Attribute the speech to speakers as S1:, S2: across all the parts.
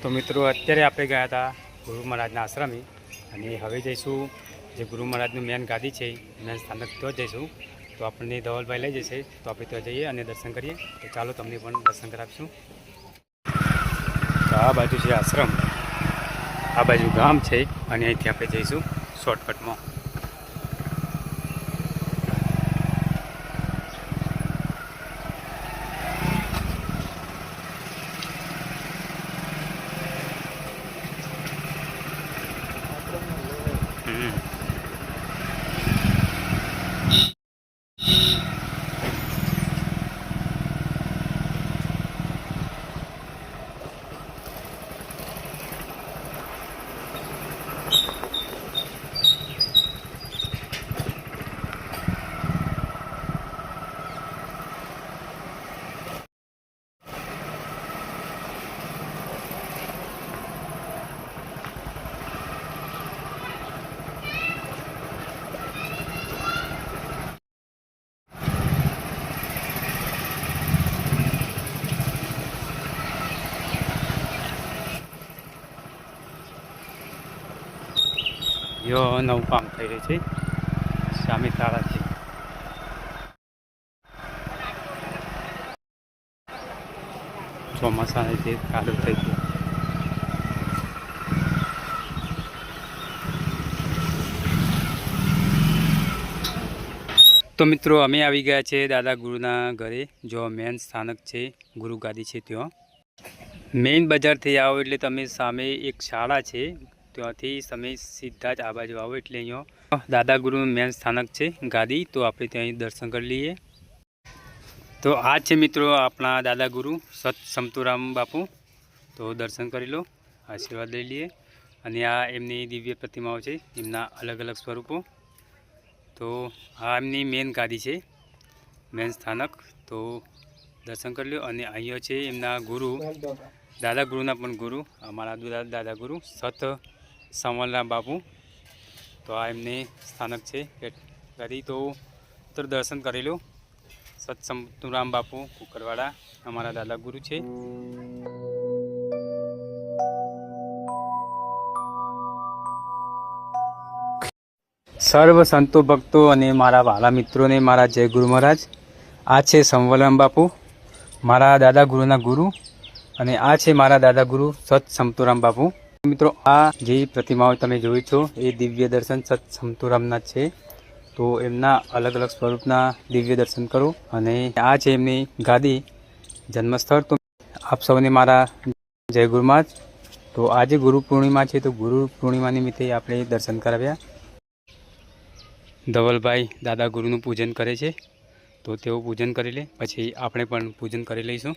S1: તો મિત્રો અત્યારે આપણે ગયા હતા ગુરુ મહારાજના આશ્રમે અને હવે જઈશું જે ગુરુ મહારાજનું મેન ગાદી છે મેન સ્થાનક ત્યાં જઈશું. તો આપણને ધવલભાઈ લઈ જશે તો આપણે ત્યાં જઈએ અને દર્શન કરીએ. તો ચાલો તમને પણ દર્શન કરાવીશું. તો આ બાજુ છે આશ્રમ, આ બાજુ ગામ છે અને અહીંથી આપણે જઈશું શોર્ટકટમાં. યો નવું કામ થઈ રહ્યું છે, સામે તાળા છે. ચોમાસાની જે ચાલુ થઈ ગયું. તો મિત્રો અમે આવી ગયા છે દાદા ગુરુના ઘરે. જો મેન સ્થાનક છે ગુરુ ગાદી છે ત્યાં મેઇન બજારથી આવો એટલે તમે સામે એક શાળા છે, ત્યાંથી તમે સીધા જ આ બાજુ આવો એટલે અહીંયા દાદા ગુરુનું મેન સ્થાનક છે ગાદી. તો આપણે ત્યાં દર્શન કરી લઈએ. તો આ છે મિત્રો આપણા દાદા ગુરુ સત સમતુરામ બાપુ. તો દર્શન કરી લો, આશીર્વાદ લઈ લઈએ. અને આ એમની દિવ્ય પ્રતિમાઓ છે, એમના અલગ અલગ સ્વરૂપો. તો આ એમની મેન ગાદી છે, મેન સ્થાનક. તો દર્શન કરી લો. અને અહીંયા છે એમના ગુરુ દાદા ગુરુના પણ ગુરુ, અમારા દાદા ગુરુ સત સંવલરામ બાપુ. તો આ એમને સ્થાનક છે ગાદી. તો દર્શન કરી લો. સત સમતુરામ બાપુ કુકરવાડા અમારા દાદા ગુરુ છે. સર્વ સંતો ભક્તો અને મારા વાલા મિત્રોને મારા જય ગુરુ મહારાજ. આ છે સંવલરામ બાપુ, મારા દાદા ગુરુના ગુરુ. અને આ છે મારા દાદા ગુરુ સત સમતુરામ બાપુ. મિત્રો આ જે પ્રતિમાઓ તમે જોઈ છો એ દિવ્ય દર્શન સત સમતુરામના છે. તો એમના અલગ અલગ સ્વરૂપના દિવ્ય દર્શન કરો. અને આ છે એમની ગાદી, જન્મસ્થળ. તો આપ સૌને મારા જય ગુરુ મહારાજ. તો આજે ગુરુ પૂર્ણિમા છે, તો ગુરુ પૂર્ણિમા નિમિત્તે આપણે દર્શન કરાવ્યા. ધવલભાઈ દાદા ગુરુનું પૂજન કરે છે, તો તેઓ પૂજન કરી લે, પછી આપણે પણ પૂજન કરી લઈશું.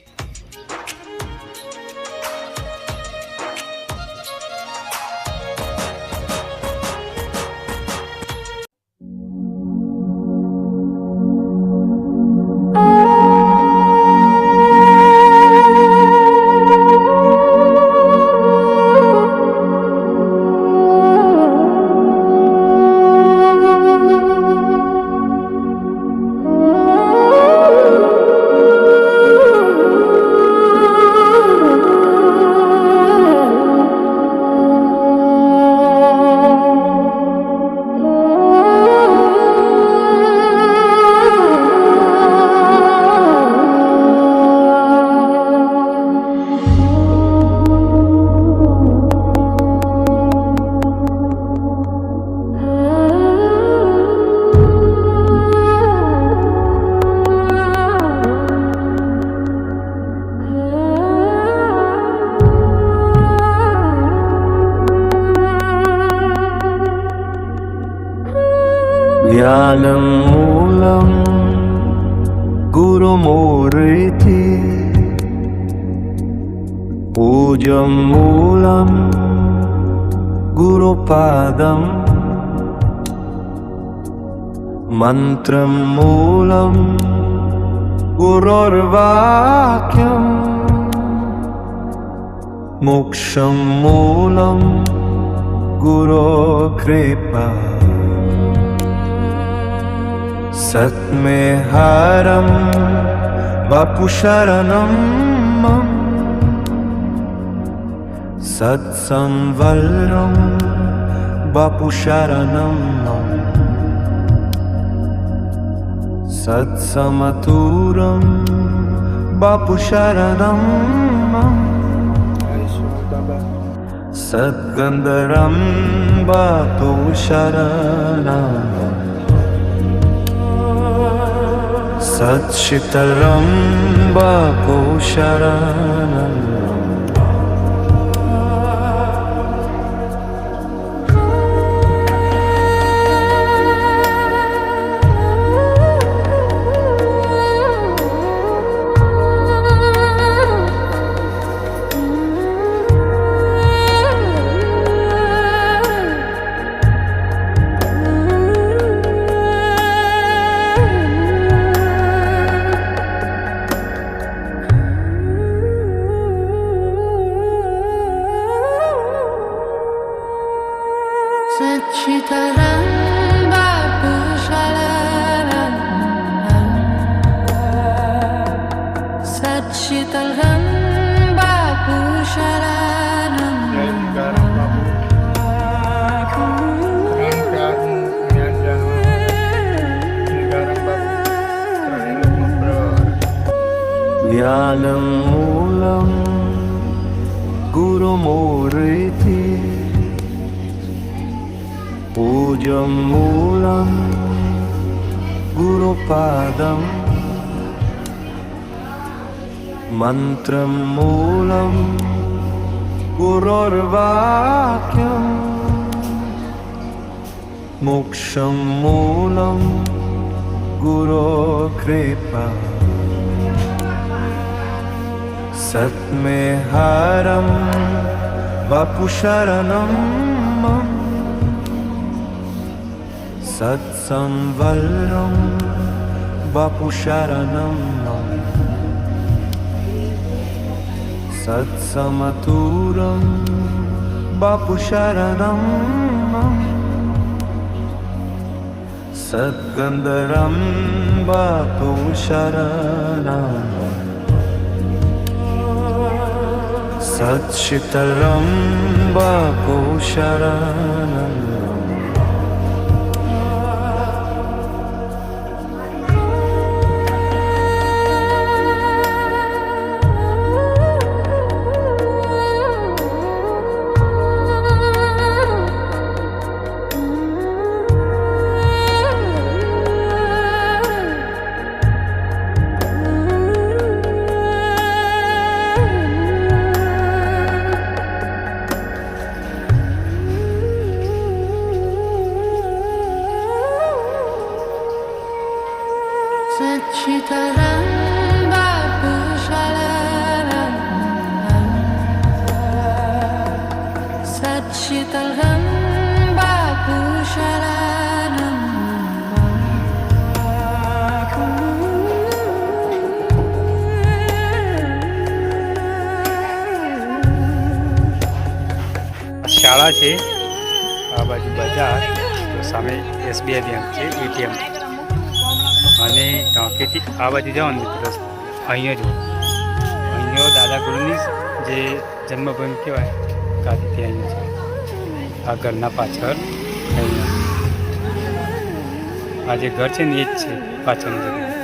S2: ज्ञानं मूलं गुरुमूर्ति, पूज्यं मूलं गुरुपादं, मन्त्रं मूलं गुरोर्वाक्यं, मोक्षं मूलं गुरोकृपा. सत्मेहारं बापू शरणं मम, સત્સંવલ્લમ બાપુ શરણમ મમ સત્સમતુરમ બાપુ શરણમ મમ સદ્ગંધરમ બાપુ શરણમ સચ્શીતલમ બાપુ શરણમ
S3: Sachitaram Bapu Shalaram Sachitaram Bapu Shalaram
S2: જ્ઞાનમ મૂલમ Gurumurthy પૂજ્યમ મૂલમ ગુરુપાદમ મંત્રમ મૂલમ ગુરોર્વાક્યમ મોક્ષમ મૂલમ ગુરોકૃપા સત્મેહારમ બાપુ શરણમ મમ સત્સંવલ્લમ બાપુ શરણમ મમ સત્સમતુરમ બાપુ શરણમ મમ સદ્ગંધરમ બાપુ શરણમ સચ્શીતલમ બાપુ શરણમ
S3: Sachitaram Bapu Shalaram Sachitaram Bapu Shalaram
S1: શાળા છે આ બાજુ બજાર તો સામે SBI બેંક છે ATM અને ટાંકીથી આ બાજુ જવાનું મિત્રો રસ્તો અહીંયા જો અહીંયા દાદા ગુરુની જે જન્મભૂમિ કહેવાય ગાદી તે અહીંયા છે આ ઘરના પાછળ અહીંયા આ જે ઘર છે ને એ જ છે પાછળનું જગ્યા